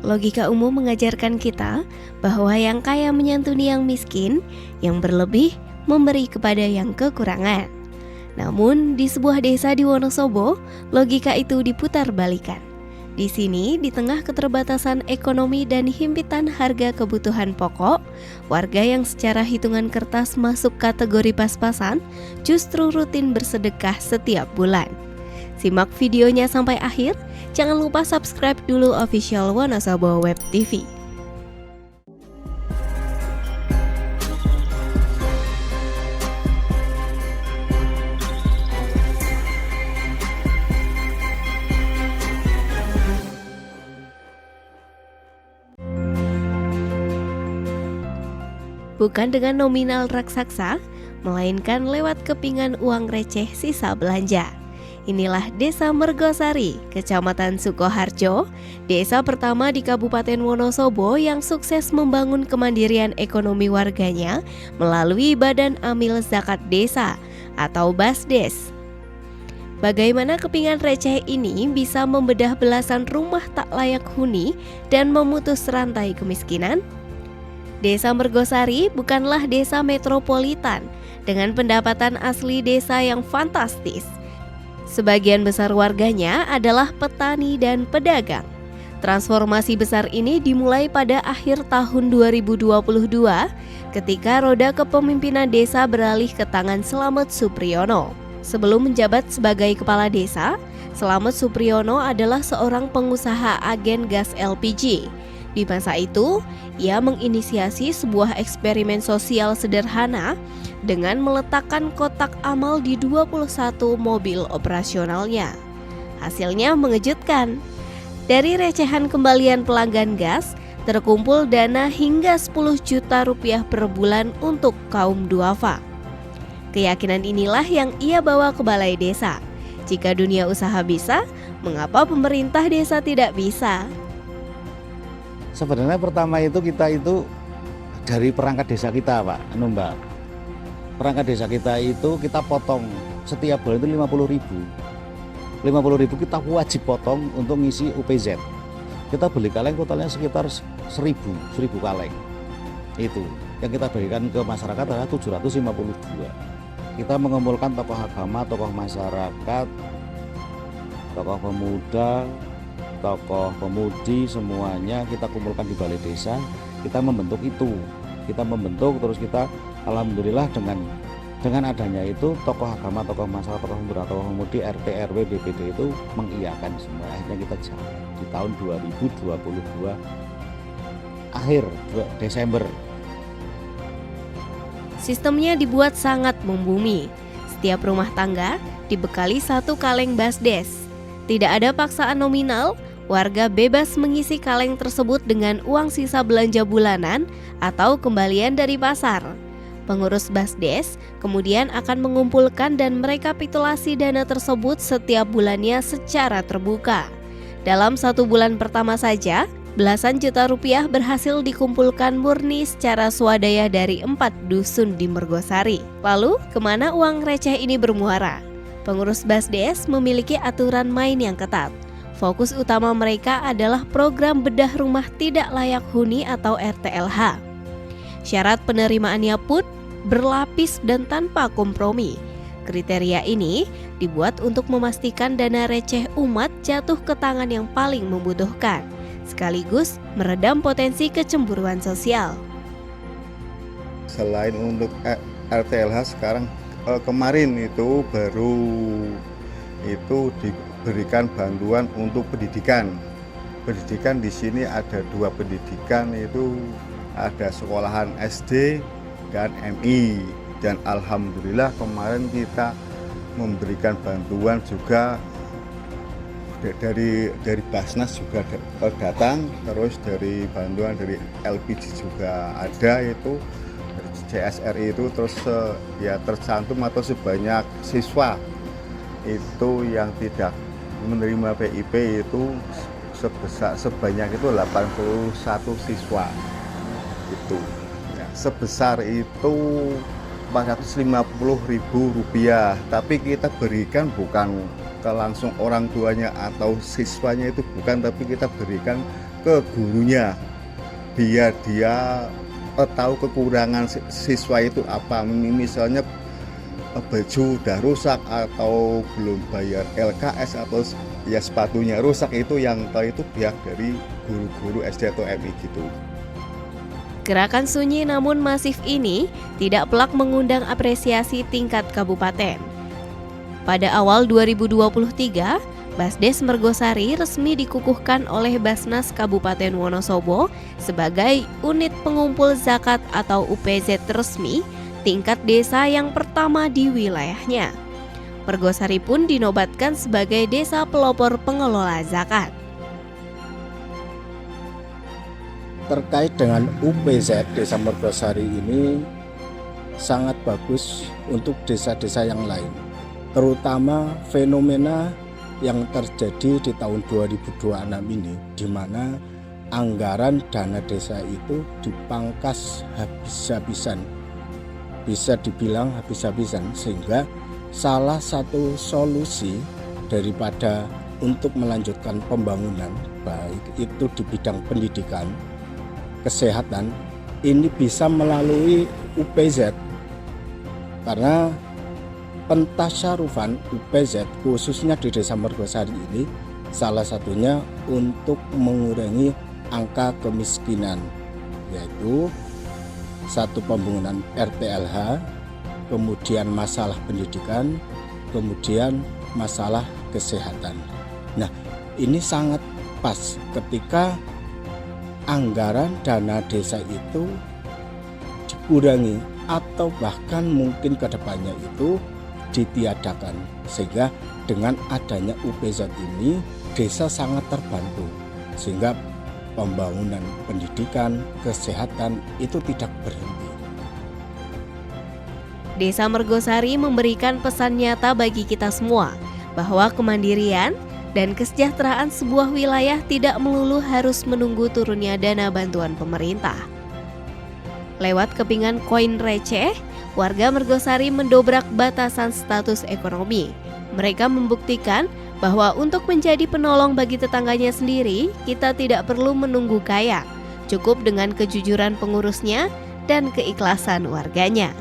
Logika umum mengajarkan kita bahwa yang kaya menyantuni yang miskin, yang berlebih memberi kepada yang kekurangan. Namun, di sebuah desa di Wonosobo, logika itu diputar-balikan. Di sini, di tengah keterbatasan ekonomi dan himpitan harga kebutuhan pokok, warga yang secara hitungan kertas masuk kategori pas-pasan justru rutin bersedekah setiap bulan. Simak videonya sampai akhir. Jangan lupa subscribe dulu official Wonosobo Web TV. Bukan dengan nominal raksasa, melainkan lewat kepingan uang receh sisa belanja. Inilah Desa Mergosari, Kecamatan Sukoharjo, desa pertama di Kabupaten Wonosobo yang sukses membangun kemandirian ekonomi warganya melalui Badan Amil Zakat Desa atau BASDES. Bagaimana kepingan receh ini bisa membedah belasan rumah tak layak huni dan memutus rantai kemiskinan? Desa Mergosari bukanlah desa metropolitan dengan pendapatan asli desa yang fantastis. Sebagian besar warganya adalah petani dan pedagang. Transformasi besar ini dimulai pada akhir tahun 2022 ketika roda kepemimpinan desa beralih ke tangan Slamet Supriyono. Sebelum menjabat sebagai kepala desa, Slamet Supriyono adalah seorang pengusaha agen gas LPG. Di masa itu, ia menginisiasi sebuah eksperimen sosial sederhana dengan meletakkan kotak amal di 21 mobil operasionalnya. Hasilnya mengejutkan. Dari recehan kembalian pelanggan gas, terkumpul dana hingga 10 juta rupiah per bulan untuk kaum duafa. Keyakinan inilah yang ia bawa ke balai desa. Jika dunia usaha bisa, mengapa pemerintah desa tidak bisa? Sebenarnya pertama kita dari perangkat desa kita, Pak, Mbak. Perangkat desa kita itu kita potong setiap bulan itu 50.000. 50.000 kita wajib potong untuk ngisi UPZ. Kita beli kaleng totalnya sekitar 1.000 kaleng. Itu yang kita berikan ke masyarakat adalah 752. Kita mengumpulkan tokoh agama, tokoh masyarakat, tokoh pemuda, tokoh pemudi, semuanya kita kumpulkan di balai desa. Kita membentuk itu, terus kita alhamdulillah dengan adanya itu tokoh agama, tokoh masyarakat, tokoh pemuda, tokoh pemudi, RT, RW, BPD itu mengiyakan semua. Akhirnya kita jalan di tahun 2022 akhir Desember. Sistemnya dibuat sangat membumi. Setiap rumah tangga dibekali 1 kaleng BASDES. Tidak ada paksaan nominal. Warga bebas mengisi kaleng tersebut dengan uang sisa belanja bulanan atau kembalian dari pasar. Pengurus BASDES kemudian akan mengumpulkan dan merekapitulasi dana tersebut setiap bulannya secara terbuka. Dalam 1 bulan pertama saja, belasan juta rupiah berhasil dikumpulkan murni secara swadaya dari 4 dusun di Mergosari. Lalu, kemana uang receh ini bermuara? Pengurus BASDES memiliki aturan main yang ketat. Fokus utama mereka adalah program bedah rumah tidak layak huni atau RTLH. Syarat penerimaannya pun berlapis dan tanpa kompromi. Kriteria ini dibuat untuk memastikan dana receh umat jatuh ke tangan yang paling membutuhkan, sekaligus meredam potensi kecemburuan sosial. Selain untuk RTLH sekarang kemarin itu baru diberikan bantuan untuk pendidikan. Pendidikan di sini ada 2 pendidikan, itu ada sekolahan SD dan MI. Dan alhamdulillah kemarin kita memberikan bantuan juga dari Basnas juga datang, terus dari bantuan dari LPG juga ada, itu dari CSRI itu, terus ya tercantum atau sebanyak siswa itu yang tidak menerima PIP itu sebanyak itu 81 siswa itu ya, sebesar itu Rp450.000, tapi kita berikan bukan ke langsung orang tuanya atau siswanya, itu bukan, tapi kita berikan ke gurunya, biar dia tahu kekurangan siswa itu apa. Misalnya baju udah rusak atau belum bayar LKS atau ya sepatunya rusak, itu yang tahu itu pihak dari guru-guru SD atau MI gitu. Gerakan sunyi namun masif ini tidak pelak mengundang apresiasi tingkat kabupaten. Pada awal 2023, Basdes Mergosari resmi dikukuhkan oleh Basnas Kabupaten Wonosobo sebagai unit pengumpul zakat atau UPZ resmi tingkat desa yang pertama di wilayahnya. Mergosari pun dinobatkan sebagai desa pelopor pengelola zakat. Terkait dengan UPZ Desa Mergosari ini sangat bagus untuk desa-desa yang lain, terutama fenomena yang terjadi di tahun 2026 ini, di mana anggaran dana desa itu dipangkas habis-habisan, bisa dibilang habis-habisan, sehingga salah satu solusi daripada untuk melanjutkan pembangunan, baik itu di bidang pendidikan, kesehatan, ini bisa melalui UPZ, karena pentasyarufan UPZ khususnya di Desa Mergosari ini salah satunya untuk mengurangi angka kemiskinan, yaitu satu pembangunan RTLH, kemudian masalah pendidikan, kemudian masalah kesehatan. Nah, ini sangat pas ketika anggaran dana desa itu dikurangi atau bahkan mungkin ke depannya itu ditiadakan, sehingga dengan adanya UPZ ini desa sangat terbantu, sehingga pembangunan pendidikan, kesehatan itu tidak berhenti. Desa Mergosari memberikan pesan nyata bagi kita semua bahwa kemandirian dan kesejahteraan sebuah wilayah tidak melulu harus menunggu turunnya dana bantuan pemerintah. Lewat kepingan koin receh, warga Mergosari mendobrak batasan status ekonomi. Mereka membuktikan bahwa untuk menjadi penolong bagi tetangganya sendiri, kita tidak perlu menunggu kaya. Cukup dengan kejujuran pengurusnya dan keikhlasan warganya.